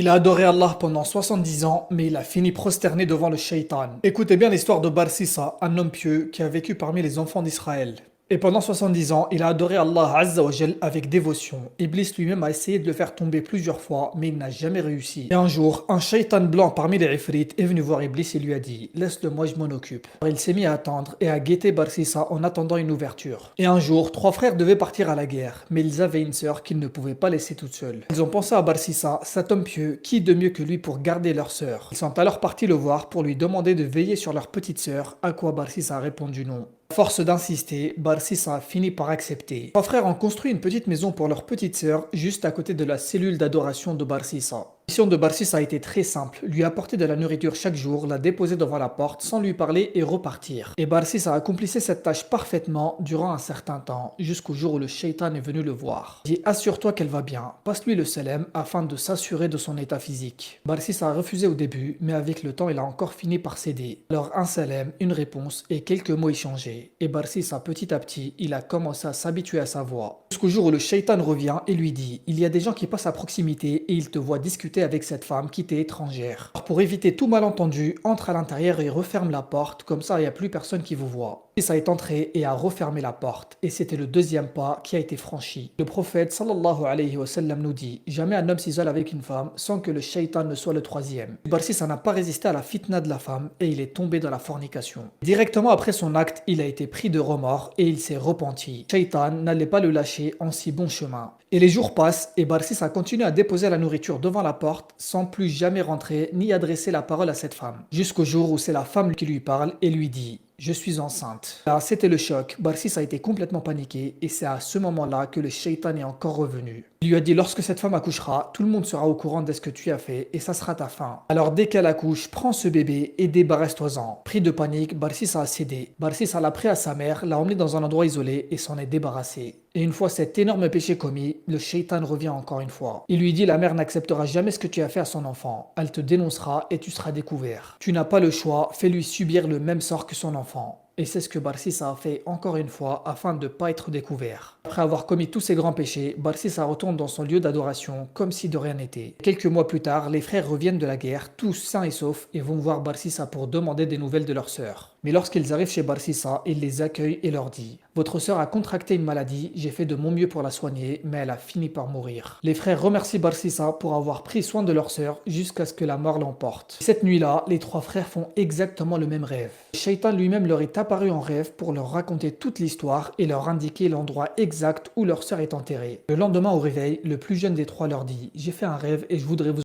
Il a adoré Allah pendant 70 ans, mais il a fini prosterné devant le shaitan. Écoutez bien l'histoire de Barsissa, un homme pieux qui a vécu parmi les enfants d'Israël. Et pendant 70 ans, il a adoré Allah Azza wa Jal avec dévotion. Iblis lui-même a essayé de le faire tomber plusieurs fois, mais il n'a jamais réussi. Et un jour, un shaitan blanc parmi les ifrites est venu voir Iblis et lui a dit: Laisse-le moi, je m'en occupe. Alors il s'est mis à attendre et à guetter Barsissa en attendant une ouverture. Et un jour, trois frères devaient partir à la guerre, mais ils avaient une sœur qu'ils ne pouvaient pas laisser toute seule. Ils ont pensé à Barsissa, cet homme pieux, qui de mieux que lui pour garder leur sœur. Ils sont alors partis le voir pour lui demander de veiller sur leur petite sœur, à quoi Barsissa a répondu non. À force d'insister, Barsissa a fini par accepter. Trois frères ont construit une petite maison pour leur petite sœur juste à côté de la cellule d'adoration de Barsissa. La mission de Barsissa a été très simple, lui apporter de la nourriture chaque jour, la déposer devant la porte sans lui parler et repartir. Et Barsissa accomplissait cette tâche parfaitement durant un certain temps, jusqu'au jour où le shaitan est venu le voir. Il dit: assure-toi qu'elle va bien, passe-lui le salam afin de s'assurer de son état physique. Barsissa a refusé au début, mais avec le temps il a encore fini par céder. Alors un salam, une réponse et quelques mots échangés. Et Barsissa petit à petit, il a commencé à s'habituer à sa voix. Jusqu'au jour où le shaitan revient et lui dit: il y a des gens qui passent à proximité et ils te voient discuter avec cette femme qui t'est étrangère. Alors pour éviter tout malentendu, entre à l'intérieur et referme la porte, comme ça il n'y a plus personne qui vous voit. Et ça est entré et a refermé la porte. Et c'était le deuxième pas qui a été franchi. Le prophète sallallahu alayhi wa sallam nous dit: jamais un homme s'isole avec une femme sans que le shaitan ne soit le troisième. Barsissa n'a pas résisté à la fitna de la femme et il est tombé dans la fornication. Directement après son acte, il a été pris de remords et il s'est repenti. Shaitan n'allait pas le lâcher en si bon chemin. Et les jours passent et Barsissa continue à déposer la nourriture devant la porte sans plus jamais rentrer ni adresser la parole à cette femme. Jusqu'au jour où c'est la femme qui lui parle et lui dit: je suis enceinte. Là, c'était le choc. Barsissa a été complètement paniqué et c'est à ce moment-là que le shaitan est encore revenu. Il lui a dit: lorsque cette femme accouchera, tout le monde sera au courant de ce que tu as fait et ça sera ta fin. Alors dès qu'elle accouche, prends ce bébé et débarrasse-toi-en. Pris de panique, Barsissa a cédé. Barsissa l'a pris à sa mère, l'a emmené dans un endroit isolé et s'en est débarrassé. Et une fois cet énorme péché commis, le shaitan revient encore une fois. Il lui dit: la mère n'acceptera jamais ce que tu as fait à son enfant. Elle te dénoncera et tu seras découvert. Tu n'as pas le choix, fais-lui subir le même sort que son enfant. Et c'est ce que Barsissa a fait encore une fois afin de ne pas être découvert. Après avoir commis tous ses grands péchés, Barsissa retourne dans son lieu d'adoration comme si de rien n'était. Quelques mois plus tard, les frères reviennent de la guerre, tous sains et saufs, et vont voir Barsissa pour demander des nouvelles de leur sœur. Mais lorsqu'ils arrivent chez Barsissa, il les accueille et leur dit: votre sœur a contracté une maladie, j'ai fait de mon mieux pour la soigner, mais elle a fini par mourir. Les frères remercient Barsissa pour avoir pris soin de leur sœur jusqu'à ce que la mort l'emporte. Cette nuit-là, les trois frères font exactement le même rêve. Le shaitan lui-même leur est apparu en rêve pour leur raconter toute l'histoire et leur indiquer l'endroit exact où leur sœur est enterrée. Le lendemain au réveil, le plus jeune des trois leur dit: j'ai fait un rêve et je voudrais vous